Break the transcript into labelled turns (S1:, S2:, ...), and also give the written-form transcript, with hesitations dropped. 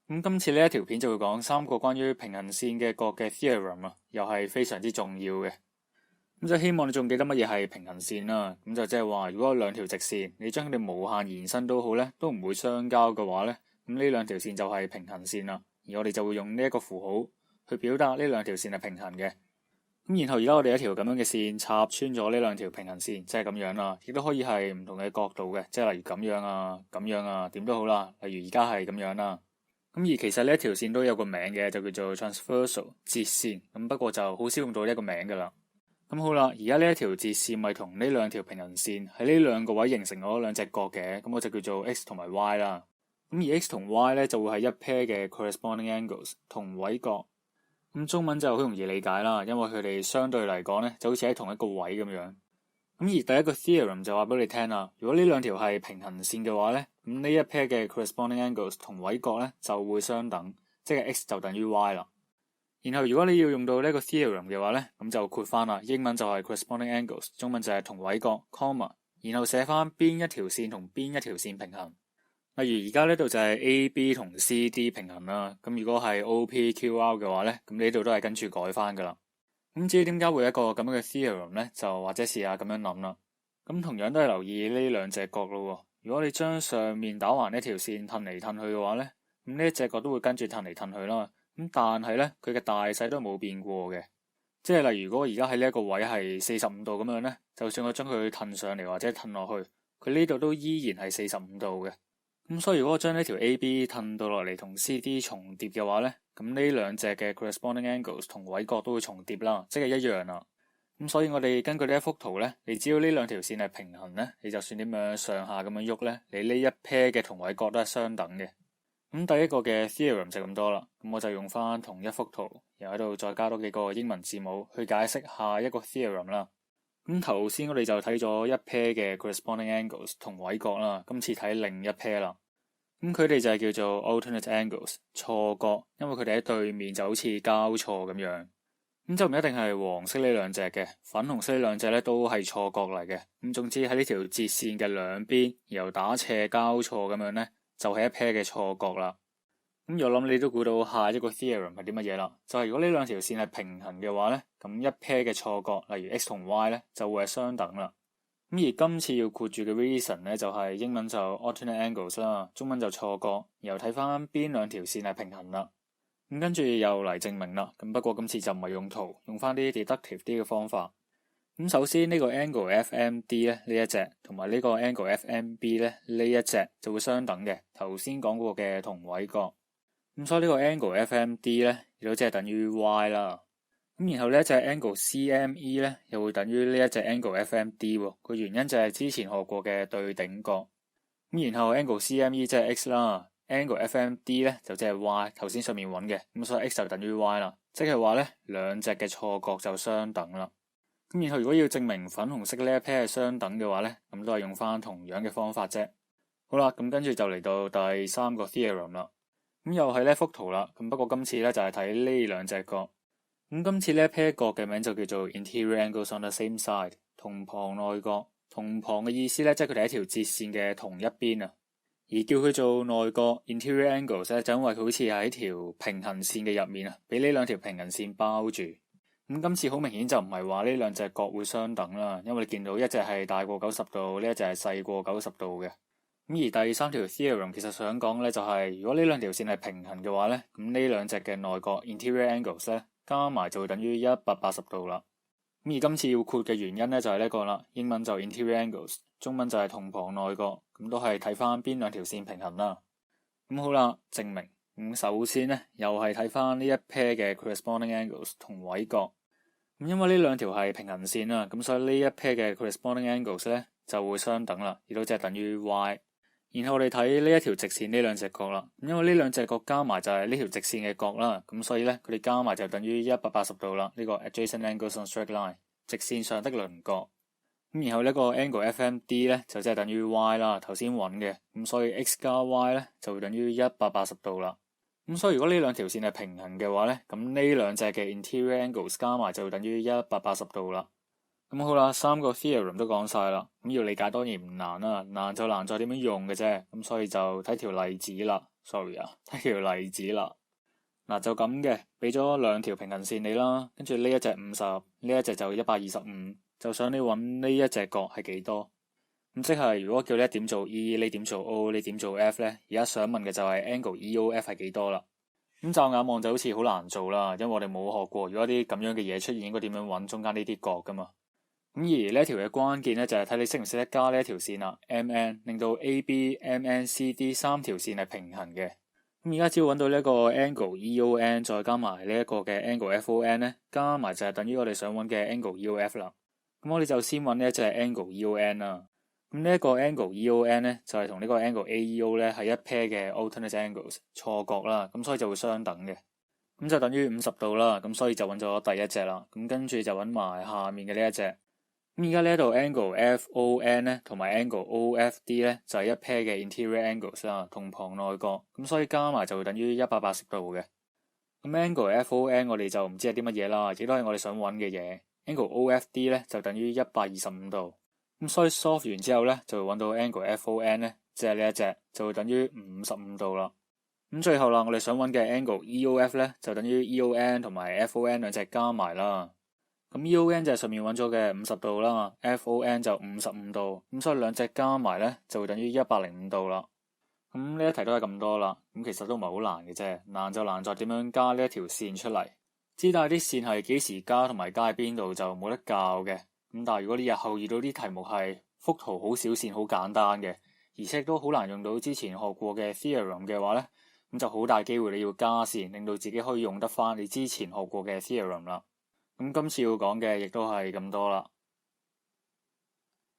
S1: 咁今次呢一條片就會講三個關於平行線嘅角嘅 theorem 啊，又係非常之重要嘅。咁就希望你仲記得乜嘢係平行線啦。咁就即係話，如果有兩條直線，你將佢哋無限延伸都好咧，都唔會相交嘅話咧，咁呢兩條線就係平行線啦。而我哋就會用呢一個符號去表達呢兩條線係平行嘅。咁然後而家我哋一條咁樣嘅線插穿咗呢兩條平行線，即係咁樣啦，亦都可以係唔同嘅角度嘅，即係例如咁樣啊、咁樣啊，點都好啦。例如而家係咁樣啦。咁而其實呢一條線都有個名嘅，就叫做 transversal 截線。咁不過就好少用到呢一個名噶啦。咁好啦，而家呢一條截線咪同呢兩條平行線喺呢兩個位形成咗兩隻角嘅，咁我就叫做 x 同埋 y 啦。咁而 x 同 y 咧就會係一 pair 嘅 corresponding angles 同位角。咁中文就好容易理解啦，因為佢哋相對嚟講咧就好似喺同一個位咁樣。咁而第一個 theorem 就話俾你聽啦，如果呢兩條係平行線嘅話咧，咁呢一 pair 嘅 corresponding angles 同位角咧就會相等，即係 x 就等於 y 啦。然後如果你要用到呢個 theorem 嘅話咧，咁就括翻啦，英文就係 corresponding angles， 中文就係同位角 comma， 然後寫翻邊一條線同邊一條線平行。例如而家呢度就係 AB 同 CD 平行啦，咁如果係 OPQR 嘅話咧，咁呢度都係跟住改翻噶啦。咁至於點解會有一個咁樣嘅 theorem 咧，就或者試下咁樣諗啦。咁同樣都係留意呢兩隻角咯。如果你將上面打橫呢條線褪嚟褪去嘅話咧，咁呢一隻角都會跟住褪嚟褪去啦。咁但係咧，佢嘅大細都冇變過嘅。即係例如如果而家喺呢一個位係45度咁樣咧，就算我將佢褪上嚟或者褪落去，佢呢度都依然係45度嘅。咁所以如果我將呢條 AB 褪到落嚟同 CD 重疊嘅話咧，咁呢兩隻嘅 corresponding angles 同位角都會重疊啦，即係一樣啦。咁所以我哋根據呢一幅圖咧，你只要呢兩條線係平行咧，你就算點樣上下咁樣喐咧，你呢一 pair 嘅同位角都係相等嘅。咁第一個嘅 theorem 就咁多啦。咁我就用翻同一幅圖，然後喺度再加多幾個英文字母去解釋下一個 theorem 啦。咁頭先我哋就睇咗一 pair 嘅 corresponding angles 同位角啦，今次睇另一 pair 啦。咁佢哋就係叫做 alternate angles 錯角，因為佢哋喺對面就好似交錯咁樣。咁就唔一定係黃色呢兩隻嘅，粉紅色呢兩隻咧都係錯角嚟嘅。咁總之喺呢條截線嘅兩邊，然後打斜交錯咁樣咧，就係一 pair 嘅錯角啦。咁我諗你都估到下一個 theorem 係啲乜嘢啦？就係如果呢兩條線係平行嘅話咧，咁一 pair 嘅錯角，例如 x 同 y 咧，就會係相等啦。咁而今次要括住嘅 reason 咧，就係英文就 alternate angles 啦，中文就錯角，然後睇翻邊兩條線係平行啦。咁跟住又嚟證明啦。咁不過今次就唔係用圖，用翻啲 deductive 啲嘅方法。咁首先呢個 angle FMD 咧呢一隻，同埋呢個 angle FMB 咧呢一隻就會相等嘅。頭先講過嘅同位角。咁所以呢個 angle FMD 咧亦都即係等於 y 啦。咁然後呢一隻 angle CME 咧又會等於呢一隻 angle FMD 喎。個原因就係之前學過嘅對頂角。咁然後 angle CME 即係 x 啦，angle FMD 咧就即係 y， 頭先上面揾嘅。咁所以 x 就等於 y 啦，即係話咧兩隻嘅錯角就相等啦。咁然後如果要證明粉紅色呢一 pair 係相等嘅話咧，咁都係用翻同樣嘅方法啫。好啦，咁跟住就嚟到第三個 theorem 啦。咁又係呢幅圖啦，咁不過今次咧就係睇呢兩隻角。咁今次呢一 pair 角嘅名就叫做 interior angles on the same side， 同旁內角。同旁嘅意思咧，即係佢哋係一條截線嘅同一邊啊。而叫佢做內角 interior angles 咧，就因為佢好似喺條平行線嘅入面啊，俾呢兩條平行線包住。咁今次好明顯就唔係話呢兩隻角會相等啦，因為你見到一隻係大過90度，呢一隻係細過90度嘅。咁而第三條 theorem 其實想講咧就係，如果呢兩條線係平行嘅話咧，咁呢兩隻嘅內角 interior angles 咧加埋就會等於180度啦。咁而今次要括嘅原因咧就係呢個啦，英文就 interior angles， 中文就係同旁內角，咁都係睇翻邊兩條線平行啦。咁好啦，證明。咁首先咧又係睇翻呢一 pair 嘅 corresponding angles 同位角。咁因為呢兩條係平行線啦，咁所以呢一 pair 嘅 corresponding angles 咧就會相等啦，亦都即係等於 y。然後我哋睇呢一條直線呢兩隻角啦，因為呢兩隻角加埋就係呢條直線嘅角啦，咁所以咧佢哋加埋就等於180度啦。呢個 adjacent angles on straight line， 直線上的鄰角。咁然後呢個 angle FMD 咧就即係等於 y 啦，頭先揾嘅，咁所以 x 加 y 咧就會等於180度啦。咁所以如果呢兩條線係平行嘅話咧，咁呢兩隻嘅 interior angles 加埋就會等於180度啦。咁好啦，三個 theorem 都講晒啦，咁要理解當然唔難啦，難就難在點樣用嘅啫，咁所以就睇條例子啦。sorry 啊，睇條例子啦。嗱就咁嘅，俾咗兩條平行線你啦，跟住呢一隻50，呢一隻就125，就想你揾呢一隻角係幾多？咁即係如果叫你一點做 E， 你點做 O， 你點做 F呢？而家想問嘅就係 angle EOF 係幾多啦？咁驟眼望就好似好難做啦，因為我哋冇學過，如果啲咁樣嘅嘢出現，應該點樣揾中間呢啲角噶嘛？咁而呢一條嘅關鍵咧，就係睇你識唔識得加呢一條線啦，MN 令到 AB、MN、CD 三條線係平衡嘅。咁而家只要揾到呢一個 angle EON， 再加埋呢一個嘅 angle FON 咧，加埋就係等於我哋想揾嘅 angle EOF 啦。咁我哋就先揾呢一隻 angle EON 啦。咁呢一個 angle EON 咧，就係同呢個 angle AEO 咧係一 pair 嘅 alternate angles 錯角啦，咁所以就會相等嘅。咁就等於50度啦，咁所以就揾咗第一隻啦。咁跟住就揾埋下面嘅呢一隻。咁而家呢一度 angle FON 咧同埋 angle OFD 咧就係一 pair 嘅 interior angles 啦，同旁內角，咁所以加埋就會等於180度嘅。咁 angle FON 我哋就唔知係啲乜嘢啦，亦都係我哋想揾嘅嘢。angle OFD 咧就等於125度。咁所以 solve 完之後咧就會揾到 angle FON 咧，即係呢一隻就會等於55度啦。咁最後啦，我哋想揾嘅 angle EOF 咧就等於 EON 同埋 FON 兩隻加埋啦。咁 EON 就係上面揾咗嘅50度啦， FON 就55度，咁所以兩隻加埋咧就會等於105度啦。咁呢一題都係咁多啦，咁其實都唔係好難嘅啫，難就難在點樣加呢一條線出嚟。知但係啲線係幾時加同埋加喺邊度就冇得教嘅。咁但係如果你日後遇到啲題目係幅圖好少線好簡單嘅，而且都好難用到之前學過嘅 theorem 嘅話咧，咁就好大機會你要加線，令到自己可以用得翻你之前學過嘅 theorem 啦。咁今次要講嘅亦都係咁多啦。